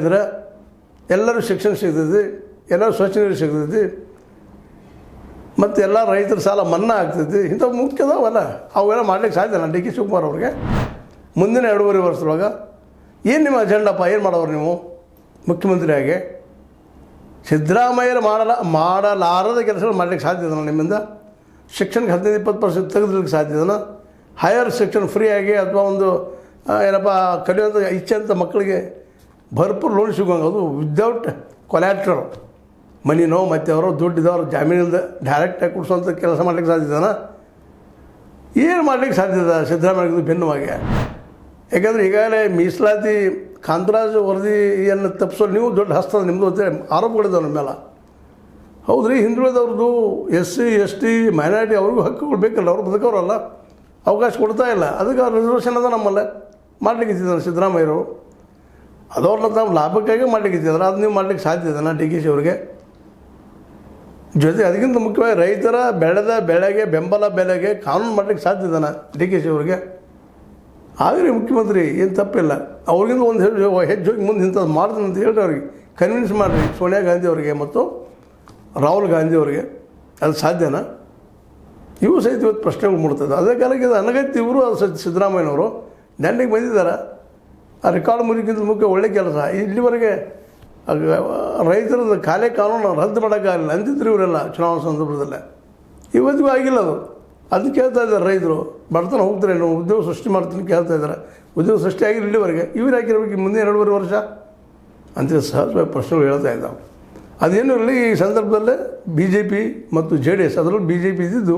ಮಾಡಿದ್ರೆ ಎಲ್ಲರೂ ಶಿಕ್ಷಣ ಸಿಗ್ತೈತಿ, ಎಲ್ಲರೂ ಸ್ವಚ್ಛ ನೀರು ಸಿಗ್ತೈತಿ, ಮತ್ತು ಎಲ್ಲ ರೈತರ ಸಾಲ ಮನ್ನಾ ಆಗ್ತೈತಿ. ಇಂಥವು ಮುಖ್ಯದವಲ್ಲ, ಅವೆಲ್ಲ ಮಾಡ್ಲಿಕ್ಕೆ ಸಾಧ್ಯನ ಡಿ ಕೆ ಶಿವಕುಮಾರ್ ಅವ್ರಿಗೆ ಮುಂದಿನ 2.5 ವರ್ಷದೊಳಗೆ? ಏನು ನಿಮ್ಮ ಅಜೆಂಡಪ್ಪ? ಏನು ಮಾಡೋರು ನೀವು ಮುಖ್ಯಮಂತ್ರಿಯಾಗಿ? ಸಿದ್ದರಾಮಯ್ಯರು ಮಾಡಲಾರದ ಕೆಲಸಗಳು ಮಾಡ್ಲಿಕ್ಕೆ ಸಾಧ್ಯದನ ನಿಮ್ಮಿಂದ? ಶಿಕ್ಷಣಕ್ಕೆ 15-20% ತೆಗೆದ್ಲಿಕ್ಕೆ ಸಾಧ್ಯದನ? ಹೈಯರ್ ಶಿಕ್ಷಣ ಫ್ರೀಯಾಗಿ ಅಥವಾ ಒಂದು ಏನಪ್ಪ ಕಲಿಯುವಂಥ ಇಚ್ಛೆ ಅಂತ ಮಕ್ಕಳಿಗೆ ಭರ್ಪೂರು ಲೋನ್ ಸಿಗೋಂಗೆ, ಅದು ವಿದೌಟ್ ಕೊಲ್ಯಾಟ್ರಲ್ ಮನಿನೋ ಮತ್ತು ಅವರೋ ದುಡ್ಡಿದವರು ಜಾಮೀನಿಂದ ಡೈರೆಕ್ಟಾಗಿ ಕೊಡಿಸೋಂಥ ಕೆಲಸ ಮಾಡ್ಲಿಕ್ಕೆ ಸಾಧ್ಯದನ? ಏನು ಮಾಡ್ಲಿಕ್ಕೆ ಸಾಧ್ಯದ ಸಿದ್ದರಾಮಯ್ಯದು ಭಿನ್ನವಾಗಿ? ಯಾಕಂದರೆ ಈಗಾಗಲೇ ಮೀಸಲಾತಿ ಕಾಂತರಾಜ್ ವರದಿಯನ್ನು ತಪ್ಪಿಸೋ ನೀವು ದೊಡ್ಡ ಹಸ್ತದ ನಿಮ್ಮದು ಅಂತ ಆರೋಪಗಳಿದ್ದಾವೆ ನಮ್ಮ ಮೇಲೆ. ಹೌದು ರೀ, ಹಿಂದುಳಿದವ್ರದ್ದು SC ST ಮೈನಾರಿಟಿ ಅವ್ರಿಗೂ ಹಕ್ಕುಗಳು ಬೇಕಲ್ಲ, ಅವ್ರು ಬದುಕೋರಲ್ಲ, ಅವಕಾಶ ಕೊಡ್ತಾ ಇಲ್ಲ. ಅದಕ್ಕೆ ರಿಸರ್ವೇಷನ್ ಅದ ನಮ್ಮಲ್ಲೇ ಮಾಡ್ಲಿಕ್ಕೆ ಇದ್ದಿದ್ದಾರೆ ಸಿದ್ದರಾಮಯ್ಯರು. ಅದವ್ರನ್ನ ನಾವು ಲಾಭಕ್ಕಾಗಿ ಮಾಡ್ಲಿಕ್ಕೆ ಇದ್ದಿದ್ದಾರೆ. ಅದು ನೀವು ಮಾಡ್ಲಿಕ್ಕೆ ಸಾಧ್ಯ ಇದೆನಾ ಡಿ ಕೆ ಶಿ ಅವ್ರಿಗೆ? ಜೊತೆ ಅದಕ್ಕಿಂತ ಮುಖ್ಯವಾಗಿ ರೈತರ ಬೆಳೆದ ಬೆಳೆಗೆ ಬೆಂಬಲ ಬೆಲೆಗೆ ಕಾನೂನು ಮಾಡ್ಲಿಕ್ಕೆ ಸಾಧ್ಯ ಇದೆನಾ ಡಿ ಕೆ ಶಿ ಅವ್ರಿಗೆ? ಆಗಲಿ ಮುಖ್ಯಮಂತ್ರಿ, ಏನು ತಪ್ಪಿಲ್ಲ. ಅವ್ರಿಗಿಂತ ಒಂದು ಹೆಜ್ಜೆ ಹೋಗಿ ಮುಂದೆ ಇಂಥದ್ದು ಮಾಡ್ತೀನಿ ಅಂತ ಹೇಳ್ರಿ, ಅವ್ರಿಗೆ ಕನ್ವಿನ್ಸ್ ಮಾಡಿರಿ ಸೋನಿಯಾ ಗಾಂಧಿ ಅವರಿಗೆ ಮತ್ತು ರಾಹುಲ್ ಗಾಂಧಿ ಅವರಿಗೆ. ಅದು ಸಾಧ್ಯನಾ? ಇವು ಸಹಿತ ಇವತ್ತು ಪ್ರಶ್ನೆಗಳು ಮೂಡ್ತದೆ. ಅದೇ ಕಾಲಕ್ಕೆ ಇದು ಅನಗತ್ಯ. ಇವರು ಸಿದ್ದರಾಮಯ್ಯನವರು ದಂಡಿಗೆ ಬಂದಿದ್ದಾರೆ. ಆ ರೆಕಾರ್ಡ್ ಮುರಿಗಿಂತ ಮುಖ್ಯ ಒಳ್ಳೆ ಕೆಲಸ. ಇಲ್ಲಿವರೆಗೆ ರೈತರದ್ದು ಕಾಲೇ ಕಾನೂನು ರದ್ದು ಮಾಡೋಕ್ಕಾಗಲಿಲ್ಲ ಅಂತಿದ್ರು ಇವರೆಲ್ಲ ಚುನಾವಣಾ ಸಂದರ್ಭದಲ್ಲೇ. ಇವತ್ತಿಗೂ ಆಗಿಲ್ಲ ಅದು. ಅದು ಕೇಳ್ತಾ ಇದ್ದಾರೆ ರೈತರು, ಬಡತನ ಹೋಗ್ತಾರೆ, ನಾವು ಉದ್ಯೋಗ ಸೃಷ್ಟಿ ಮಾಡ್ತೀನಿ ಕೇಳ್ತಾ ಇದ್ದಾರೆ. ಉದ್ಯೋಗ ಸೃಷ್ಟಿ ಆಗಿಲ್ಲ ಇಲ್ಲಿವರೆಗೆ. ಇವ್ರು ಹಾಕಿರ್ಬೇಕು ಮುಂದೆ 2.5 ವರ್ಷ ಅಂತ ಸಹಜವಾಗಿ ಪ್ರಶ್ನೆಗಳು ಹೇಳ್ತಾ ಇದ್ದಾವೆ. ಅದೇನು ಇರಲಿ, ಈ ಸಂದರ್ಭದಲ್ಲೇ BJP ಮತ್ತು JDS, ಅದರಲ್ಲೂ BJP ಇದ್ದಿದ್ದು